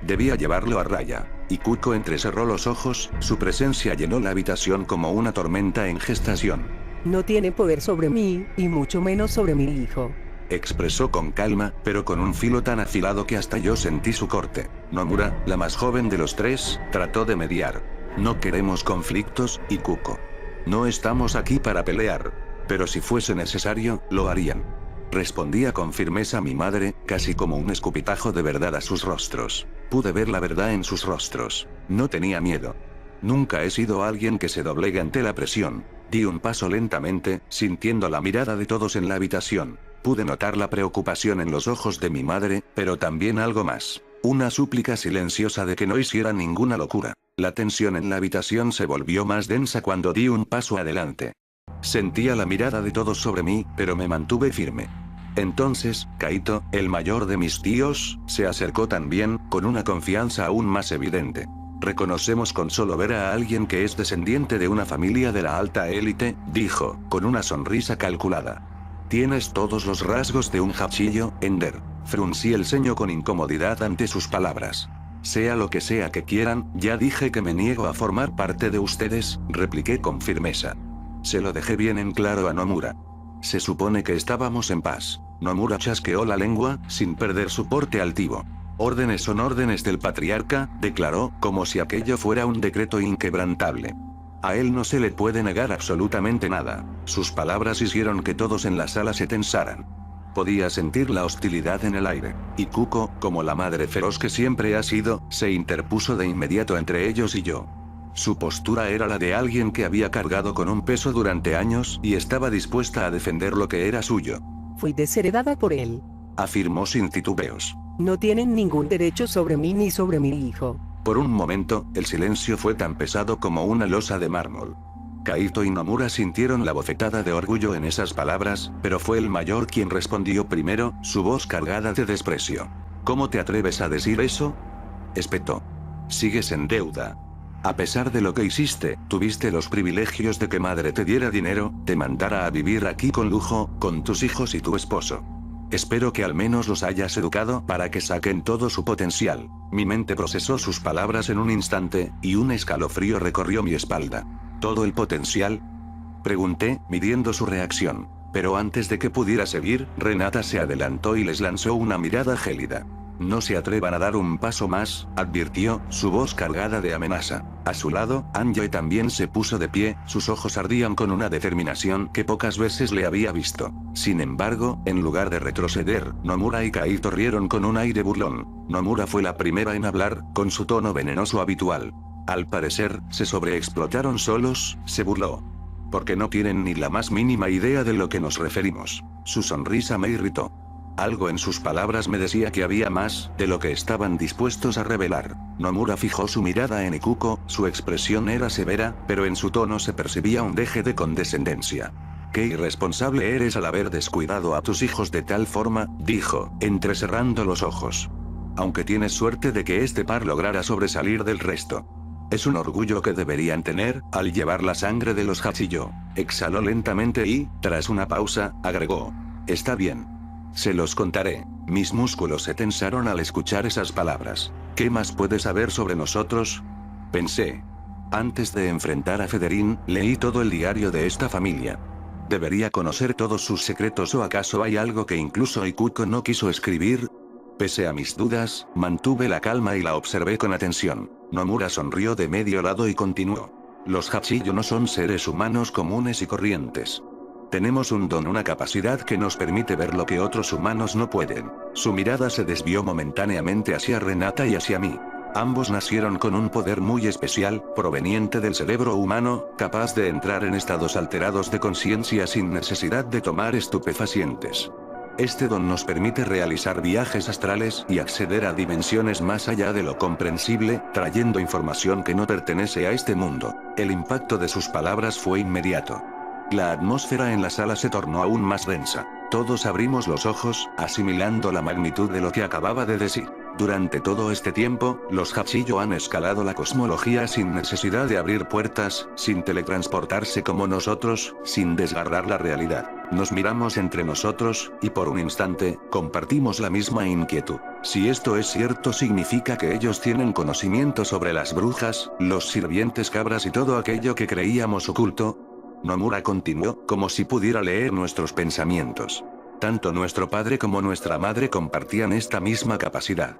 Debía llevarlo a raya. Y Kuko entrecerró los ojos, su presencia llenó la habitación como una tormenta en gestación. No tiene poder sobre mí, y mucho menos sobre mi hijo. Expresó con calma, pero con un filo tan afilado que hasta yo sentí su corte. Nomura, la más joven de los 3, trató de mediar. No queremos conflictos, y Kuko. No estamos aquí para pelear. Pero si fuese necesario, lo harían. Respondía con firmeza mi madre, casi como un escupitajo de verdad a sus rostros. Pude ver la verdad en sus rostros. No tenía miedo. Nunca he sido alguien que se doblegue ante la presión. Di un paso lentamente, sintiendo la mirada de todos en la habitación. Pude notar la preocupación en los ojos de mi madre, pero también algo más. Una súplica silenciosa de que no hiciera ninguna locura. La tensión en la habitación se volvió más densa cuando di un paso adelante. Sentía la mirada de todos sobre mí, pero me mantuve firme. Entonces, Kaito, el mayor de mis tíos, se acercó también, con una confianza aún más evidente. Reconocemos con solo ver a alguien que es descendiente de una familia de la alta élite, dijo, con una sonrisa calculada. Tienes todos los rasgos de un Hachillo, Ender. Fruncí el ceño con incomodidad ante sus palabras. Sea lo que sea que quieran, ya dije que me niego a formar parte de ustedes, repliqué con firmeza. Se lo dejé bien en claro a Nomura. Se supone que estábamos en paz. Nomura chasqueó la lengua, sin perder su porte altivo. Órdenes son órdenes del patriarca, declaró, como si aquello fuera un decreto inquebrantable. A él no se le puede negar absolutamente nada. Sus palabras hicieron que todos en la sala se tensaran. Podía sentir la hostilidad en el aire, y Kuko, como la madre feroz que siempre ha sido, se interpuso de inmediato entre ellos y yo. Su postura era la de alguien que había cargado con un peso durante años y estaba dispuesta a defender lo que era suyo. Fui desheredada por él. Afirmó sin titubeos. No tienen ningún derecho sobre mí ni sobre mi hijo. Por un momento, el silencio fue tan pesado como una losa de mármol. Kaito y Nomura sintieron la bofetada de orgullo en esas palabras, pero fue el mayor quien respondió primero, su voz cargada de desprecio. ¿Cómo te atreves a decir eso? Espetó. Sigues en deuda. A pesar de lo que hiciste, tuviste los privilegios de que madre te diera dinero, te mandara a vivir aquí con lujo, con tus hijos y tu esposo. Espero que al menos los hayas educado para que saquen todo su potencial. Mi mente procesó sus palabras en un instante, y un escalofrío recorrió mi espalda. ¿Todo el potencial? Pregunté, midiendo su reacción. Pero antes de que pudiera seguir, Renata se adelantó y les lanzó una mirada gélida. No se atrevan a dar un paso más, advirtió, su voz cargada de amenaza. A su lado, Anjoe también se puso de pie, sus ojos ardían con una determinación que pocas veces le había visto. Sin embargo, en lugar de retroceder, Nomura y Kaito rieron con un aire burlón. Nomura fue la primera en hablar, con su tono venenoso habitual. Al parecer, se sobreexplotaron solos, se burló. Porque no tienen ni la más mínima idea de lo que nos referimos. Su sonrisa me irritó. Algo en sus palabras me decía que había más de lo que estaban dispuestos a revelar. Nomura fijó su mirada en Ikuko, su expresión era severa, pero en su tono se percibía un deje de condescendencia. «Qué irresponsable eres al haber descuidado a tus hijos de tal forma», dijo, entrecerrando los ojos. «Aunque tienes suerte de que este par lograra sobresalir del resto. Es un orgullo que deberían tener, al llevar la sangre de los Hachillo». Exhaló lentamente y, tras una pausa, agregó. «Está bien. Se los contaré». Mis músculos se tensaron al escuchar esas palabras. ¿Qué más puedes saber sobre nosotros? Pensé. Antes de enfrentar a Federín, leí todo el diario de esta familia. ¿Debería conocer todos sus secretos o acaso hay algo que incluso Ikuko no quiso escribir? Pese a mis dudas, mantuve la calma y la observé con atención. Nomura sonrió de medio lado y continuó. Los Hachillo no son seres humanos comunes y corrientes. Tenemos un don, una capacidad que nos permite ver lo que otros humanos no pueden. Su mirada se desvió momentáneamente hacia Renata y hacia mí. Ambos nacieron con un poder muy especial, proveniente del cerebro humano, capaz de entrar en estados alterados de conciencia sin necesidad de tomar estupefacientes. Este don nos permite realizar viajes astrales y acceder a dimensiones más allá de lo comprensible, trayendo información que no pertenece a este mundo. El impacto de sus palabras fue inmediato. La atmósfera en la sala se tornó aún más densa. Todos abrimos los ojos, asimilando la magnitud de lo que acababa de decir. Durante todo este tiempo, los Hachillo han escalado la cosmología sin necesidad de abrir puertas, sin teletransportarse como nosotros, sin desgarrar la realidad. Nos miramos entre nosotros, y por un instante, compartimos la misma inquietud. Si esto es cierto, significa que ellos tienen conocimiento sobre las brujas, los sirvientes cabras y todo aquello que creíamos oculto. Nomura continuó, como si pudiera leer nuestros pensamientos. Tanto nuestro padre como nuestra madre compartían esta misma capacidad.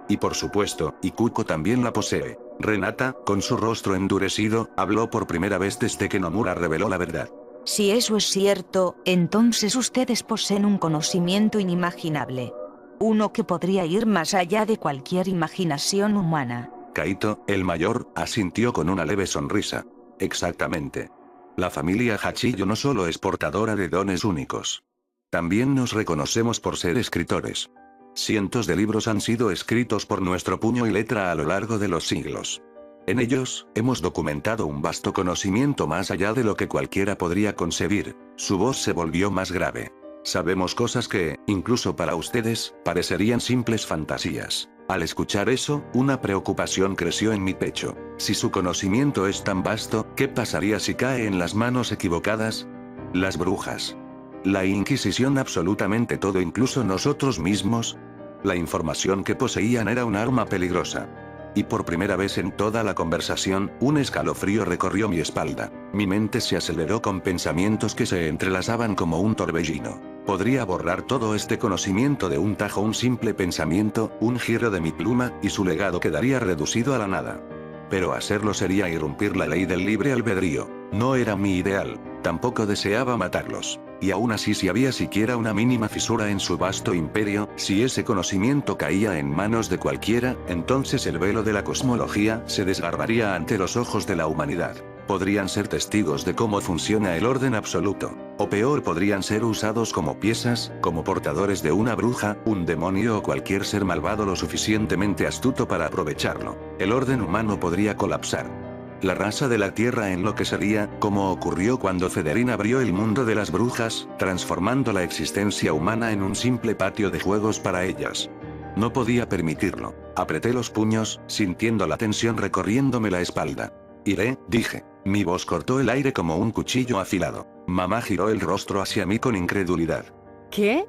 Y por supuesto, Ikuko también la posee. Renata, con su rostro endurecido, habló por primera vez desde que Nomura reveló la verdad. Si eso es cierto, entonces ustedes poseen un conocimiento inimaginable. Uno que podría ir más allá de cualquier imaginación humana. Kaito, el mayor, asintió con una leve sonrisa. Exactamente. La familia Hachillo no solo es portadora de dones únicos. También nos reconocemos por ser escritores. Cientos de libros han sido escritos por nuestro puño y letra a lo largo de los siglos. En ellos, hemos documentado un vasto conocimiento más allá de lo que cualquiera podría concebir. Su voz se volvió más grave. Sabemos cosas que, incluso para ustedes, parecerían simples fantasías. Al escuchar eso, una preocupación creció en mi pecho. Si su conocimiento es tan vasto, ¿qué pasaría si cae en las manos equivocadas? Las brujas. La Inquisición, absolutamente todo, incluso nosotros mismos. La información que poseían era un arma peligrosa. Y por primera vez en toda la conversación, un escalofrío recorrió mi espalda. Mi mente se aceleró con pensamientos que se entrelazaban como un torbellino. Podría borrar todo este conocimiento de un tajo, un simple pensamiento, un giro de mi pluma, y su legado quedaría reducido a la nada. Pero hacerlo sería irrumpir la ley del libre albedrío. No era mi ideal. Tampoco deseaba matarlos. Y aún así, si había siquiera una mínima fisura en su vasto imperio, si ese conocimiento caía en manos de cualquiera, entonces el velo de la cosmología se desgarraría ante los ojos de la humanidad. Podrían ser testigos de cómo funciona el orden absoluto. O peor, podrían ser usados como piezas, como portadores de una bruja, un demonio o cualquier ser malvado lo suficientemente astuto para aprovecharlo. El orden humano podría colapsar. La raza de la Tierra enloquecería, como ocurrió cuando Federin abrió el mundo de las brujas, transformando la existencia humana en un simple patio de juegos para ellas. No podía permitirlo. Apreté los puños, sintiendo la tensión recorriéndome la espalda. Iré, dije. Mi voz cortó el aire como un cuchillo afilado. Mamá giró el rostro hacia mí con incredulidad. ¿Qué?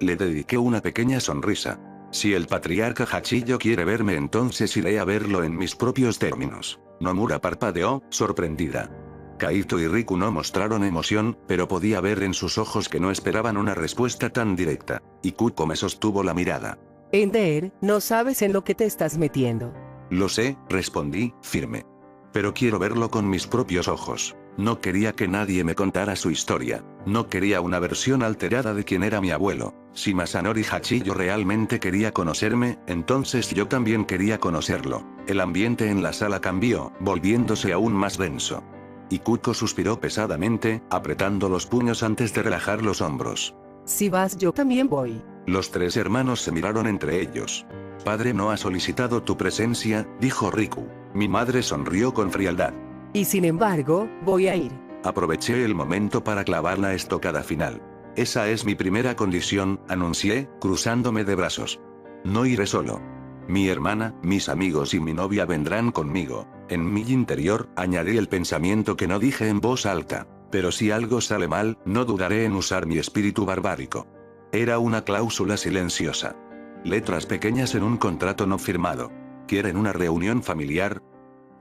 Le dediqué una pequeña sonrisa. Si el patriarca Hachillo quiere verme, entonces iré a verlo en mis propios términos. Nomura parpadeó, sorprendida. Kaito y Riku no mostraron emoción, pero podía ver en sus ojos que no esperaban una respuesta tan directa. Y Kuko me sostuvo la mirada. Ender, no sabes en lo que te estás metiendo. Lo sé, respondí, firme. Pero quiero verlo con mis propios ojos. No quería que nadie me contara su historia. No quería una versión alterada de quién era mi abuelo. Si Masanori Hachillo realmente quería conocerme, entonces yo también quería conocerlo. El ambiente en la sala cambió, volviéndose aún más denso. Y Kuko suspiró pesadamente, apretando los puños antes de relajar los hombros. Si vas, yo también voy. Los tres hermanos se miraron entre ellos. Padre no ha solicitado tu presencia, dijo Riku. Mi madre sonrió con frialdad. Y sin embargo, voy a ir. Aproveché el momento para clavar la estocada final. Esa es mi primera condición, anuncié, cruzándome de brazos. No iré solo. Mi hermana, mis amigos y mi novia vendrán conmigo. En mi interior, añadí el pensamiento que no dije en voz alta. Pero si algo sale mal, no dudaré en usar mi espíritu barbárico. Era una cláusula silenciosa. Letras pequeñas en un contrato no firmado. ¿Quieren una reunión familiar?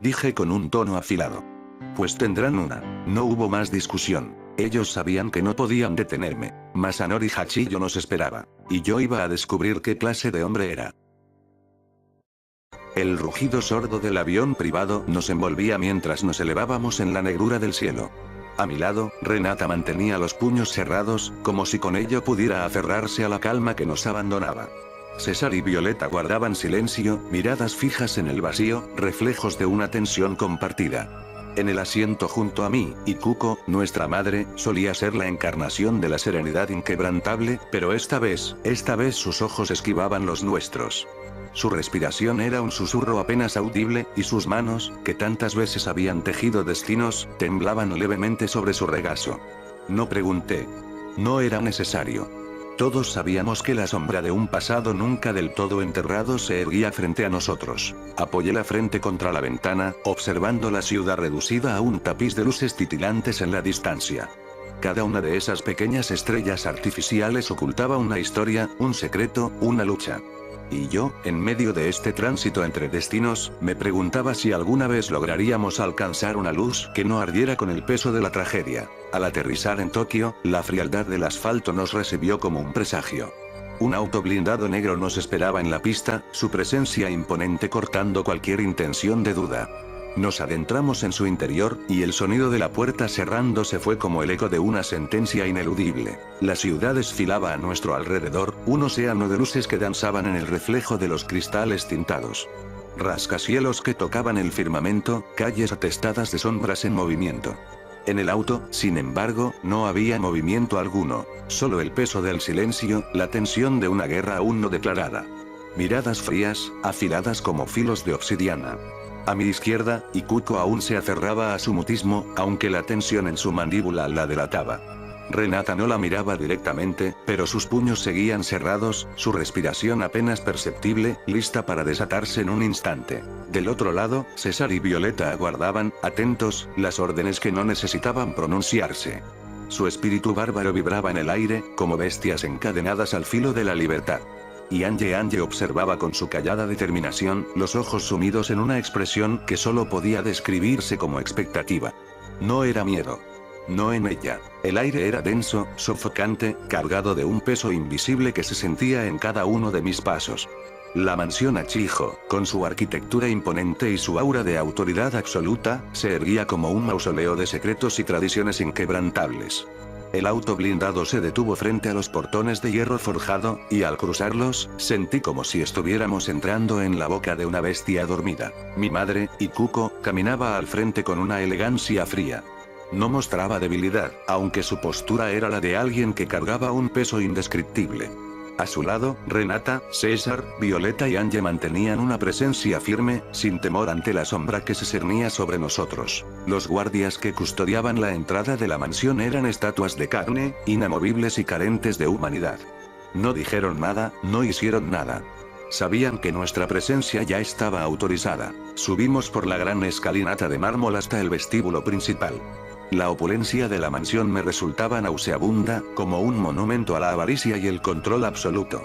Dije con un tono afilado. Pues tendrán una. No hubo más discusión. Ellos sabían que no podían detenerme. Masanori Hachillo nos esperaba. Y yo iba a descubrir qué clase de hombre era. El rugido sordo del avión privado nos envolvía mientras nos elevábamos en la negrura del cielo. A mi lado, Renata mantenía los puños cerrados, como si con ello pudiera aferrarse a la calma que nos abandonaba. César y Violeta guardaban silencio, miradas fijas en el vacío, reflejos de una tensión compartida. En el asiento junto a mí, y Kuko, nuestra madre, solía ser la encarnación de la serenidad inquebrantable, pero esta vez sus ojos esquivaban los nuestros. Su respiración era un susurro apenas audible, y sus manos, que tantas veces habían tejido destinos, temblaban levemente sobre su regazo. No pregunté. No era necesario. Todos sabíamos que la sombra de un pasado nunca del todo enterrado se erguía frente a nosotros. Apoyé la frente contra la ventana, observando la ciudad reducida a un tapiz de luces titilantes en la distancia. Cada una de esas pequeñas estrellas artificiales ocultaba una historia, un secreto, una lucha. Y yo, en medio de este tránsito entre destinos, me preguntaba si alguna vez lograríamos alcanzar una luz que no ardiera con el peso de la tragedia. Al aterrizar en Tokio, la frialdad del asfalto nos recibió como un presagio. Un auto blindado negro nos esperaba en la pista, su presencia imponente cortando cualquier intención de duda. Nos adentramos en su interior, y el sonido de la puerta cerrándose fue como el eco de una sentencia ineludible. La ciudad desfilaba a nuestro alrededor, un océano de luces que danzaban en el reflejo de los cristales tintados. Rascacielos que tocaban el firmamento, calles atestadas de sombras en movimiento. En el auto, sin embargo, no había movimiento alguno, solo el peso del silencio, la tensión de una guerra aún no declarada. Miradas frías, afiladas como filos de obsidiana. A mi izquierda, Ikuko aún se aferraba a su mutismo, aunque la tensión en su mandíbula la delataba. Renata no la miraba directamente, pero sus puños seguían cerrados, su respiración apenas perceptible, lista para desatarse en un instante. Del otro lado, César y Violeta aguardaban, atentos, las órdenes que no necesitaban pronunciarse. Su espíritu bárbaro vibraba en el aire, como bestias encadenadas al filo de la libertad. Y Ange observaba con su callada determinación, los ojos sumidos en una expresión que solo podía describirse como expectativa. No era miedo. No en ella. El aire era denso, sofocante, cargado de un peso invisible que se sentía en cada uno de mis pasos. La mansión Achijo, con su arquitectura imponente y su aura de autoridad absoluta, se erguía como un mausoleo de secretos y tradiciones inquebrantables. El auto blindado se detuvo frente a los portones de hierro forjado, y al cruzarlos, sentí como si estuviéramos entrando en la boca de una bestia dormida. Mi madre, Ikuko, caminaba al frente con una elegancia fría. No mostraba debilidad, aunque su postura era la de alguien que cargaba un peso indescriptible. A su lado, Renata, César, Violeta y Ange mantenían una presencia firme, sin temor ante la sombra que se cernía sobre nosotros. Los guardias que custodiaban la entrada de la mansión eran estatuas de carne, inamovibles y carentes de humanidad. No dijeron nada, no hicieron nada. Sabían que nuestra presencia ya estaba autorizada. Subimos por la gran escalinata de mármol hasta el vestíbulo principal. La opulencia de la mansión me resultaba nauseabunda, como un monumento a la avaricia y el control absoluto.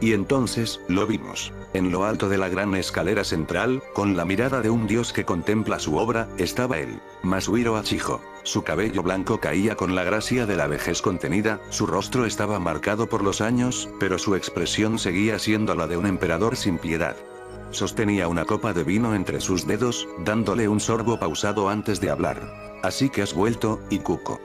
Y entonces, lo vimos. En lo alto de la gran escalera central, con la mirada de un dios que contempla su obra, estaba él, Masuhiro Achijo. Su cabello blanco caía con la gracia de la vejez contenida, su rostro estaba marcado por los años, pero su expresión seguía siendo la de un emperador sin piedad. Sostenía una copa de vino entre sus dedos, dándole un sorbo pausado antes de hablar. Así que has vuelto, Ikuko.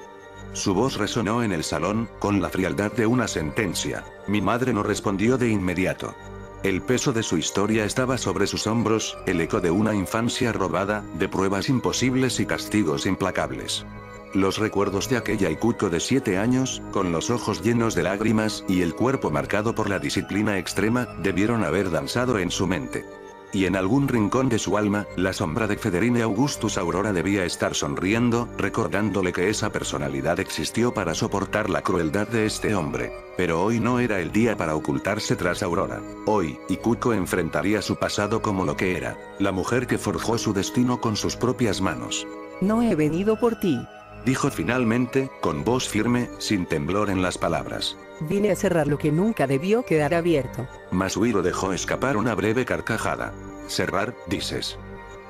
Su voz resonó en el salón, con la frialdad de una sentencia. Mi madre no respondió de inmediato. El peso de su historia estaba sobre sus hombros, el eco de una infancia robada, de pruebas imposibles y castigos implacables. Los recuerdos de aquella Ikuko de 7 años, con los ojos llenos de lágrimas y el cuerpo marcado por la disciplina extrema, debieron haber danzado en su mente. Y en algún rincón de su alma, la sombra de Federine Augustus Aurora debía estar sonriendo, recordándole que esa personalidad existió para soportar la crueldad de este hombre. Pero hoy no era el día para ocultarse tras Aurora. Hoy, Ikuko enfrentaría su pasado como lo que era, la mujer que forjó su destino con sus propias manos. No he venido por ti. Dijo finalmente, con voz firme, sin temblor en las palabras. Vine a cerrar lo que nunca debió quedar abierto. Masuhiro dejó escapar una breve carcajada. ¿Cerrar, dices?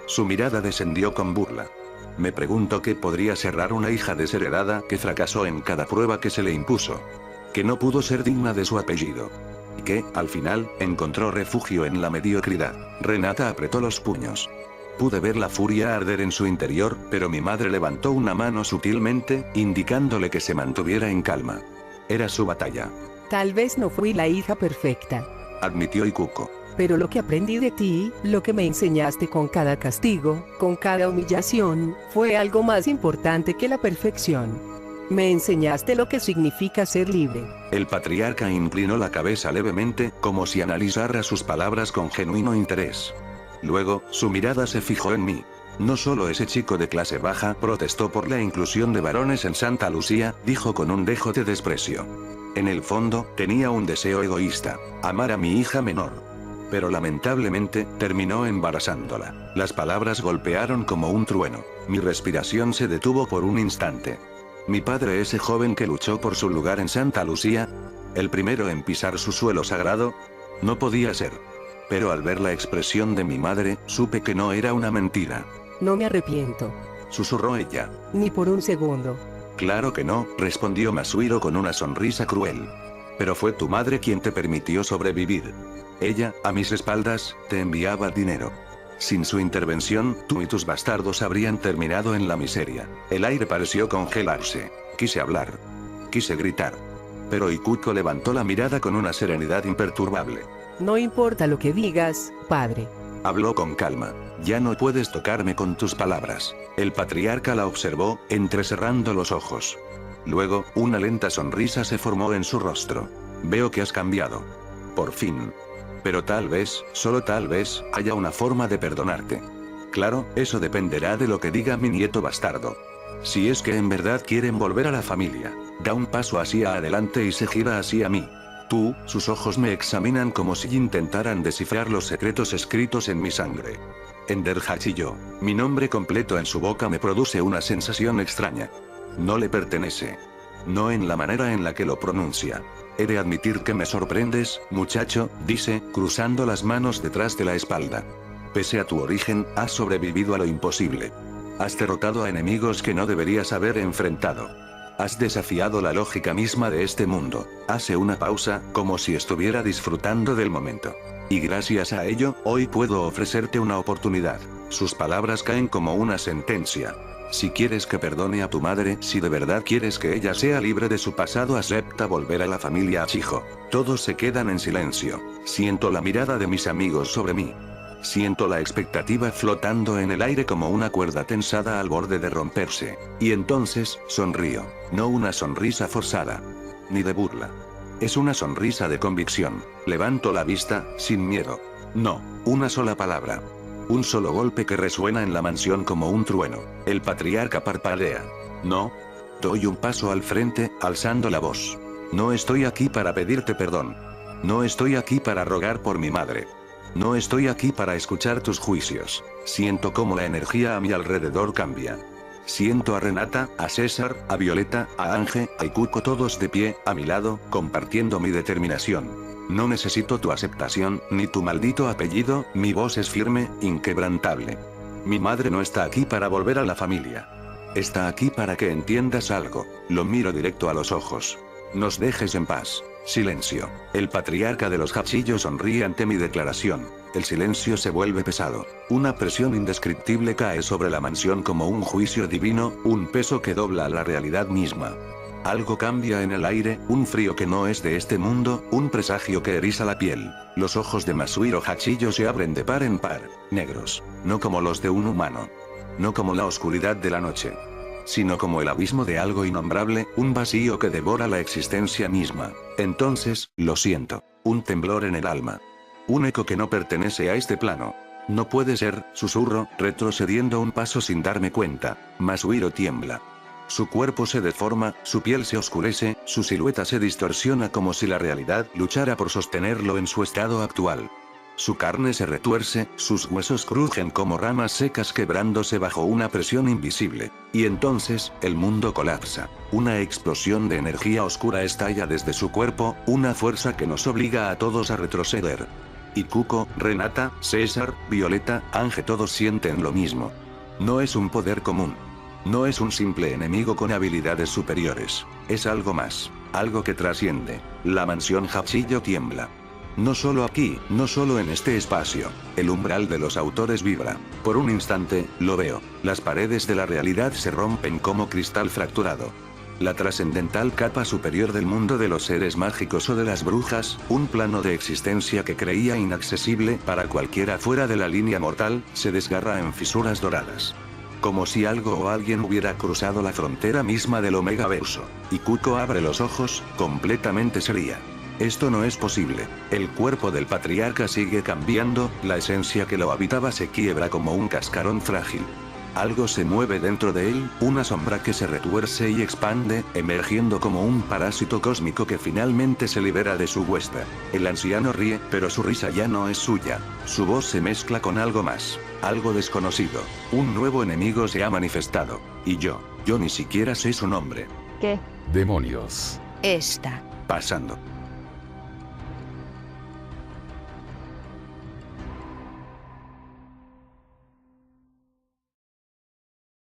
Su mirada descendió con burla. Me pregunto qué podría cerrar una hija desheredada que fracasó en cada prueba que se le impuso. Que no pudo ser digna de su apellido. Y que, al final, encontró refugio en la mediocridad. Renata apretó los puños. Pude ver la furia arder en su interior, pero mi madre levantó una mano sutilmente, indicándole que se mantuviera en calma. Era su batalla. Tal vez no fui la hija perfecta, Admitió Ikuko. pero lo que aprendí de ti, lo que me enseñaste con cada castigo, con cada humillación, fue algo más importante que la perfección. Me enseñaste lo que significa ser libre. El patriarca inclinó la cabeza levemente, como si analizara sus palabras con genuino interés. Luego, su mirada se fijó en mí. No solo ese chico de clase baja protestó por la inclusión de varones en Santa Lucía, dijo con un dejo de desprecio. En el fondo, tenía un deseo egoísta, amar a mi hija menor. Pero lamentablemente, terminó embarazándola. Las palabras golpearon como un trueno. Mi respiración se detuvo por un instante. Mi padre, ese joven que luchó por su lugar en Santa Lucía, el primero en pisar su suelo sagrado, no podía ser. Pero al ver la expresión de mi madre, supe que no era una mentira. No me arrepiento. Susurró ella. Ni por un segundo. Claro que no, respondió Masuhiro con una sonrisa cruel. Pero fue tu madre quien te permitió sobrevivir. Ella, a mis espaldas, te enviaba dinero. Sin su intervención, tú y tus bastardos habrían terminado en la miseria. El aire pareció congelarse. Quise hablar. Quise gritar. Pero Ikuko levantó la mirada con una serenidad imperturbable. No importa lo que digas, padre. Habló con calma. Ya no puedes tocarme con tus palabras. El patriarca la observó, entrecerrando los ojos. Luego, una lenta sonrisa se formó en su rostro. Veo que has cambiado. Por fin. Pero tal vez, solo tal vez, haya una forma de perdonarte. Claro, eso dependerá de lo que diga mi nieto bastardo. Si es que en verdad quieren volver a la familia. Da un paso hacia adelante y se gira hacia mí. Sus ojos me examinan como si intentaran descifrar los secretos escritos en mi sangre. Ender Hachiyo, mi nombre completo en su boca me produce una sensación extraña. No le pertenece. No en la manera en la que lo pronuncia. He de admitir que me sorprendes, muchacho, dice, cruzando las manos detrás de la espalda. Pese a tu origen, has sobrevivido a lo imposible. Has derrotado a enemigos que no deberías haber enfrentado. Has desafiado la lógica misma de este mundo. Hace una pausa, como si estuviera disfrutando del momento. Y gracias a ello, hoy puedo ofrecerte una oportunidad. Sus palabras caen como una sentencia. Si quieres que perdone a tu madre, si de verdad quieres que ella sea libre de su pasado, acepta volver a la familia Chijo. Todos se quedan en silencio. Siento la mirada de mis amigos sobre mí. Siento la expectativa flotando en el aire como una cuerda tensada al borde de romperse. Y entonces, sonrío. No una sonrisa forzada. Ni de burla. Es una sonrisa de convicción. Levanto la vista, sin miedo. No, una sola palabra. Un solo golpe que resuena en la mansión como un trueno. El patriarca parpadea. No. Doy un paso al frente, alzando la voz. No estoy aquí para pedirte perdón. No estoy aquí para rogar por mi madre. No estoy aquí para escuchar tus juicios. Siento cómo la energía a mi alrededor cambia. Siento a Renata, a César, a Violeta, a Ángel, a Ikuko todos de pie, a mi lado, compartiendo mi determinación. No necesito tu aceptación, ni tu maldito apellido, mi voz es firme, inquebrantable. Mi madre no está aquí para volver a la familia. Está aquí para que entiendas algo. Lo miro directo a los ojos. Nos dejes en paz. Silencio. El patriarca de los Hachillos sonríe ante mi declaración. El silencio se vuelve pesado. Una presión indescriptible cae sobre la mansión como un juicio divino, un peso que dobla la realidad misma. Algo cambia en el aire, un frío que no es de este mundo, un presagio que eriza la piel. Los ojos de Masuhiro Hachiyo se abren de par en par, negros, no como los de un humano. No como la oscuridad de la noche. Sino como el abismo de algo innombrable, un vacío que devora la existencia misma. Entonces, lo siento. Un temblor en el alma. Un eco que no pertenece a este plano. No puede ser, susurro, retrocediendo un paso sin darme cuenta. Masuhiro tiembla. Su cuerpo se deforma, su piel se oscurece, su silueta se distorsiona como si la realidad luchara por sostenerlo en su estado actual. Su carne se retuerce, sus huesos crujen como ramas secas quebrándose bajo una presión invisible. Y entonces, el mundo colapsa. Una explosión de energía oscura estalla desde su cuerpo, una fuerza que nos obliga a todos a retroceder. Ikuko, Renata, César, Violeta, Ángel todos sienten lo mismo. No es un poder común. No es un simple enemigo con habilidades superiores. Es algo más. Algo que trasciende. La mansión Hachiyo tiembla. No solo aquí, no solo en este espacio. El umbral de los autores vibra. Por un instante, lo veo. Las paredes de la realidad se rompen como cristal fracturado. La trascendental capa superior del mundo de los seres mágicos o de las brujas, un plano de existencia que creía inaccesible para cualquiera fuera de la línea mortal, se desgarra en fisuras doradas. Como si algo o alguien hubiera cruzado la frontera misma del Omegaverso. Ikuko abre los ojos, completamente seria. Esto no es posible. El cuerpo del patriarca sigue cambiando, la esencia que lo habitaba se quiebra como un cascarón frágil. Algo se mueve dentro de él, una sombra que se retuerce y expande, emergiendo como un parásito cósmico que finalmente se libera de su huésped. El anciano ríe, pero su risa ya no es suya. Su voz se mezcla con algo más. Algo desconocido. Un nuevo enemigo se ha manifestado. Y yo ni siquiera sé su nombre. ¿Qué? Demonios. Está Pasando.